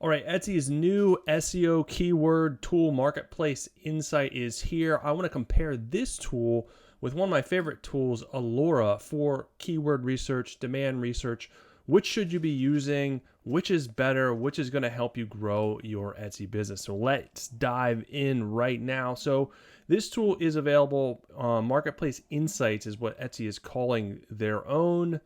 All right, Etsy's new SEO keyword tool, Marketplace Insight, is here. I want to compare this tool with one of my favorite tools, Alura, for keyword research, demand research. Which should you be using? Which is better? Which is going to help you grow your Etsy business? So let's dive in right now. So this tool is available. Marketplace Insights is what Etsy is calling their own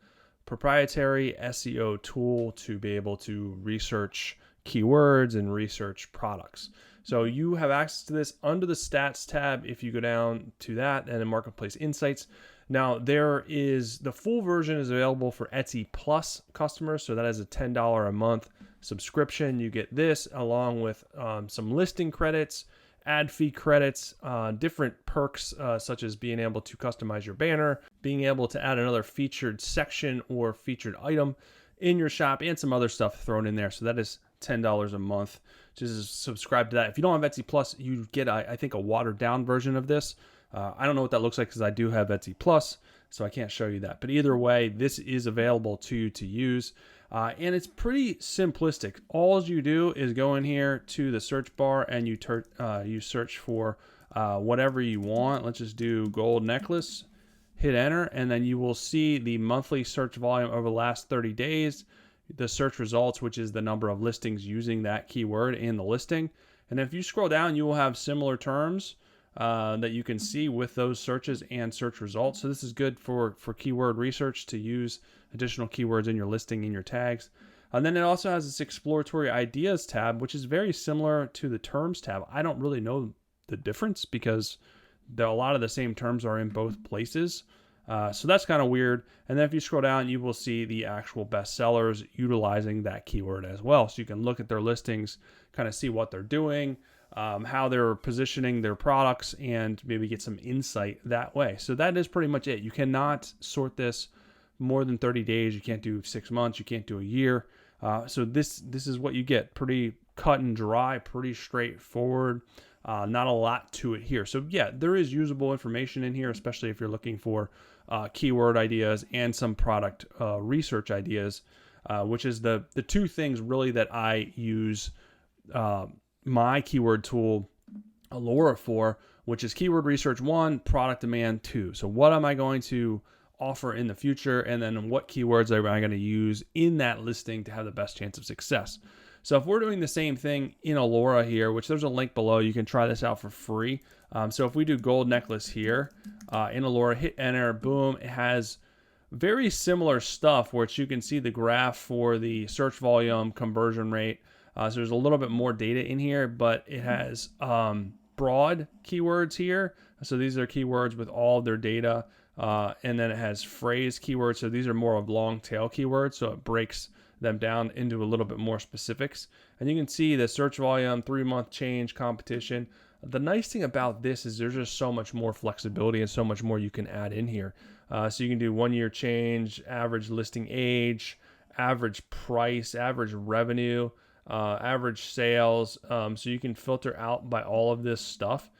proprietary SEO tool to be able to research keywords and research products. So you have access to this under the stats tab if you go down to that, and in Marketplace Insights. Now the full version is available for Etsy Plus customers, so that is a $10 a month subscription. You get this along with some listing credits, ad fee credits, different perks such as being able to customize your banner, being able to add another featured section or featured item in your shop, and some other stuff thrown in there. So that is $10 a month. Just subscribe to that. If you don't have Etsy Plus, you get, I think, a watered down version of this. I don't know what that looks like because I do have Etsy Plus, so I can't show you that. But either way, this is available to you to use. And it's pretty simplistic. All you do is go in here to the search bar and you search for whatever you want. Let's just do gold necklace. Hit enter, and then you will see the monthly search volume over the last 30 days, the search results, which is the number of listings using that keyword in the listing. And if you scroll down, you will have similar terms that you can see with those searches and search results. So this is good for keyword research to use additional keywords in your listing, in your tags. And then it also has this exploratory ideas tab, which is very similar to the terms tab. I don't really know the difference because a lot of the same terms are in both places. So that's kind of weird. And then if you scroll down, you will see the actual best sellers utilizing that keyword as well. So you can look at their listings, kind of see what they're doing, how they're positioning their products, and maybe get some insight that way. So that is pretty much it. You cannot sort this more than 30 days. You can't do 6 months. You can't do a year. So this is what you get. Pretty cut and dry, pretty straightforward. Not a lot to it here. So yeah, there is usable information in here, especially if you're looking for keyword ideas and some product research ideas, which is the two things really that I use my keyword tool Alura for, which is keyword research 1, product demand 2. So what am I going to offer in the future, and then what keywords am I going to use in that listing to have the best chance of success? So if we're doing the same thing in Alura here, which there's a link below, you can try this out for free. So if we do gold necklace here in Alura, hit enter, boom, it has very similar stuff, which you can see the graph for the search volume, conversion rate. So there's a little bit more data in here, but it has broad keywords here. So these are keywords with all of their data. And then it has phrase keywords. So these are more of long tail keywords. So it breaks them down into a little bit more specifics. And you can see the search volume, 3-month change, competition. The nice thing about this is there's just so much more flexibility and so much more you can add in here. So you can do 1-year change, average listing age, average price, average revenue, average sales. So you can filter out by all of this stuff,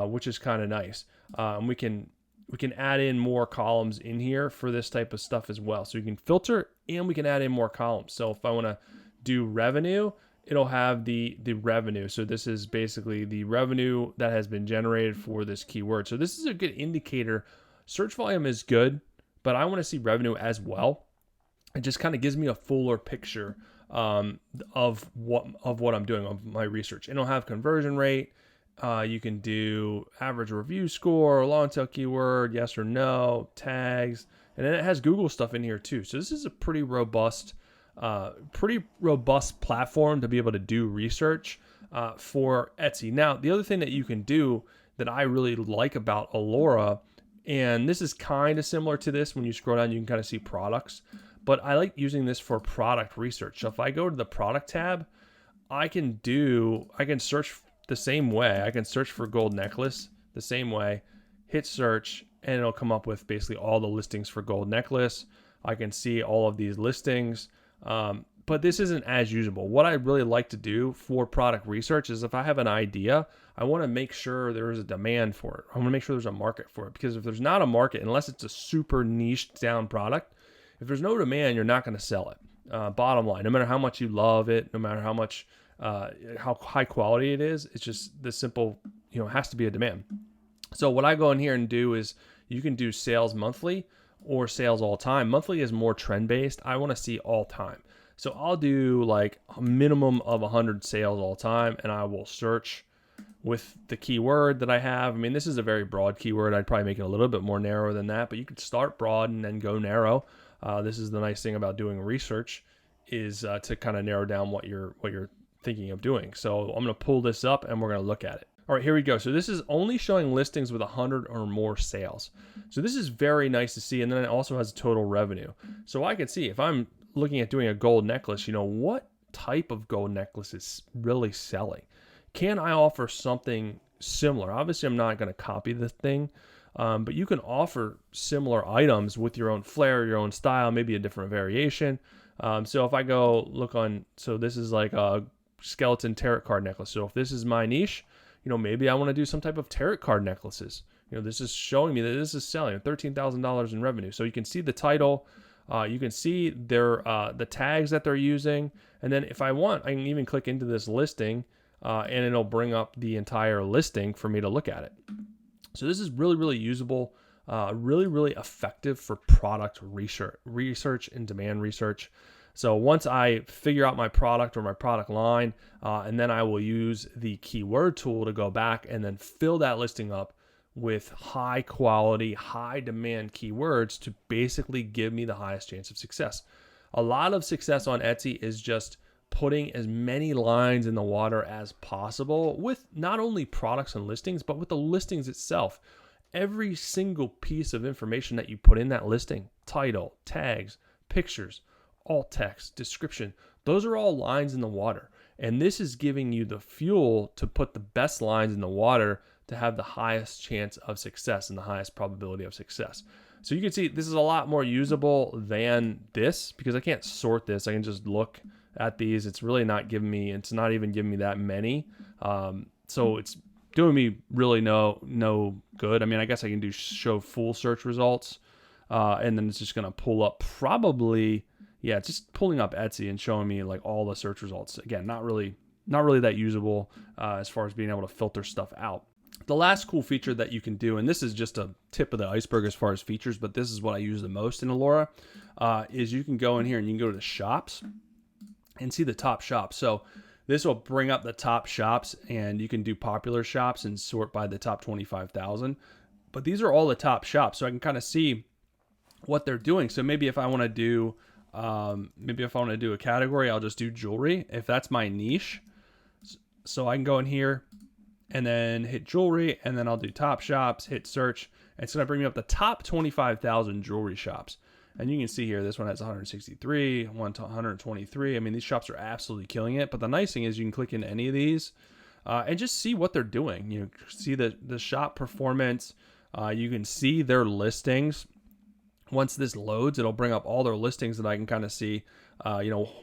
which is kind of nice. And we can add in more columns in here for this type of stuff as well. So you can filter and we can add in more columns. So if I want to do revenue, it'll have the revenue. So this is basically the revenue that has been generated for this keyword. So this is a good indicator. Search volume is good, but I want to see revenue as well. It just kind of gives me a fuller picture of what I'm doing, of my research. And it'll have conversion rate. You can do average review score, long tail keyword, yes or no, tags, and then it has Google stuff in here too. So this is a pretty robust platform to be able to do research for Etsy. Now, the other thing that you can do that I really like about Alura, and this is kind of similar to this, when you scroll down, you can kind of see products, but I like using this for product research. So if I go to the product tab, I can search the same way. I can search for gold necklace the same way, hit search, and it'll come up with basically all the listings for gold necklace. I can see all of these listings, but this isn't as usable. What I really like to do for product research is if I have an idea, I want to make sure there is a demand for it. I want to make sure there's a market for it, because if there's not a market, unless it's a super niched down product, if there's no demand, you're not going to sell it. Bottom line, no matter how much you love it, no matter how much how high quality it is. It's just the simple, it has to be a demand. So what I go in here and do is you can do sales monthly or sales all time. Monthly is more trend based. I want to see all time. So I'll do like a minimum of 100 sales all time, and I will search with the keyword that I have. I mean, this is a very broad keyword. I'd probably make it a little bit more narrow than that, but you could start broad and then go narrow. This is the nice thing about doing research is to kind of narrow down what you're thinking of doing. So I'm going to pull this up and we're going to look at it. All right, here we go. So this is only showing listings with 100 or more sales. So this is very nice to see. And then it also has total revenue. So I can see if I'm looking at doing a gold necklace, what type of gold necklace is really selling? Can I offer something similar? Obviously, I'm not going to copy the thing, but you can offer similar items with your own flair, your own style, maybe a different variation. So if I go look on, so this is like a skeleton tarot card necklace. So if this is my niche, maybe I want to do some type of tarot card necklaces. This is showing me that this is selling $13,000 in revenue. So you can see the title, you can see their the tags that they're using, and then if I want, I can even click into this listing, and it'll bring up the entire listing for me to look at it. So this is really, really usable, really, really effective for product research and demand research. So once I figure out my product or my product line, and then I will use the keyword tool to go back and then fill that listing up with high quality, high demand keywords to basically give me the highest chance of success. A lot of success on Etsy is just putting as many lines in the water as possible with not only products and listings, but with the listings itself. Every single piece of information that you put in that listing, title, tags, pictures, alt text, description, those are all lines in the water. And this is giving you the fuel to put the best lines in the water to have the highest chance of success and the highest probability of success. So you can see this is a lot more usable than this because I can't sort this. I can just look at these. It's really not giving me, it's not even giving me that many. So it's doing me really no good. I mean, I guess I can show full search results, and then it's just going to pull up probably, it's just pulling up Etsy and showing me like all the search results. Again, not really that usable as far as being able to filter stuff out. The last cool feature that you can do, and this is just a tip of the iceberg as far as features, but this is what I use the most in Alura, is you can go in here and you can go to shops and see the top shops. So this will bring up the top shops, and you can do popular shops and sort by the top 25,000. But these are all the top shops, so I can kind of see what they're doing. So maybe if I want to do, a category, I'll just do jewelry if that's my niche. So I can go in here and then hit jewelry, and then I'll do top shops, hit search, and it's going to bring me up the top 25,000 jewelry shops. And you can see here, this one has 163, 123. I mean, these shops are absolutely killing it. But the nice thing is you can click into any of these and just see what they're doing. You see the shop performance. You can see their listings. Once this loads, it'll bring up all their listings that I can kind of see,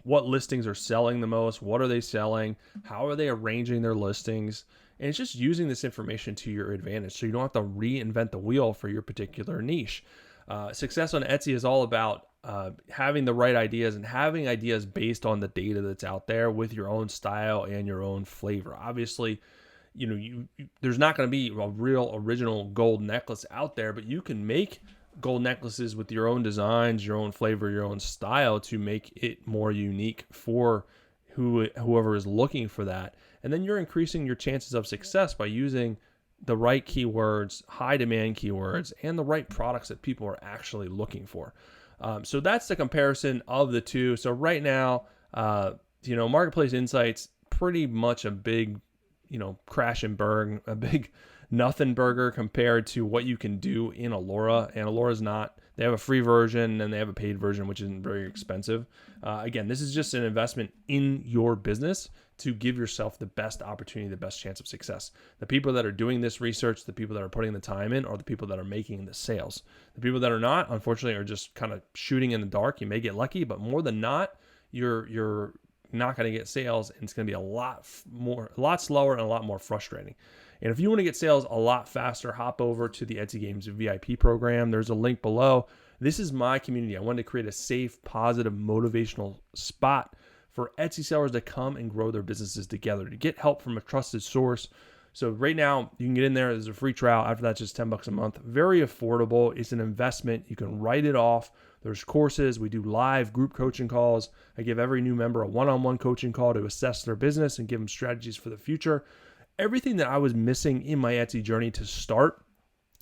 what listings are selling the most, what are they selling, how are they arranging their listings. And it's just using this information to your advantage so you don't have to reinvent the wheel for your particular niche. Success on Etsy is all about having the right ideas and having ideas based on the data that's out there with your own style and your own flavor. Obviously, there's not going to be a real original gold necklace out there, but you can make gold necklaces with your own designs, your own flavor, your own style to make it more unique for whoever is looking for that. And then you're increasing your chances of success by using the right keywords, high demand keywords, and the right products that people are actually looking for. So that's the comparison of the two. So right now, Marketplace Insights, pretty much a big, crash and burn, a big nothing burger compared to what you can do in Alura. And Alura's not, they have a free version and they have a paid version, which isn't very expensive. Again, this is just an investment in your business to give yourself the best opportunity, the best chance of success. The people that are doing this research, the people that are putting the time in, are the people that are making the sales. The people that are not, unfortunately, are just kind of shooting in the dark. You may get lucky, but more than not, you're not going to get sales, and it's going to be a lot slower and a lot more frustrating. And if you want to get sales a lot faster, hop over to the Etsy Games VIP program. There's a link below. This is my community. I wanted to create a safe, positive, motivational spot for Etsy sellers to come and grow their businesses together, to get help from a trusted source. So right now you can get in there. There's a free trial. After that, it's just $10 a month. Very affordable. It's an investment. You can write it off. There's courses. We do live group coaching calls. I give every new member a one-on-one coaching call to assess their business and give them strategies for the future. Everything that I was missing in my Etsy journey to start,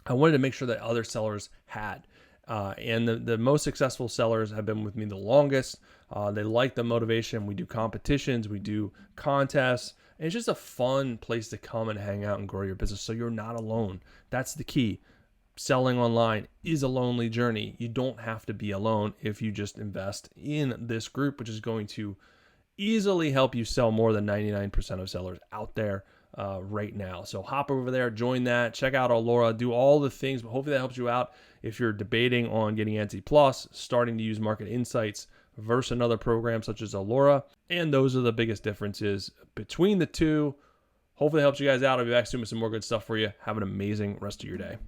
I wanted to make sure that other sellers had. And the most successful sellers have been with me the longest. They like the motivation. We do competitions. We do contests. And it's just a fun place to come and hang out and grow your business so you're not alone. That's the key. Selling online is a lonely journey. You don't have to be alone if you just invest in this group, which is going to easily help you sell more than 99% of sellers out there right now. So hop over there, join that, check out Alura, do all the things. But hopefully that helps you out if you're debating on getting Etsy Plus, starting to use Market Insights versus another program such as Alura. And those are the biggest differences between the two. Hopefully it helps you guys out. I'll be back soon with some more good stuff for you. Have an amazing rest of your day.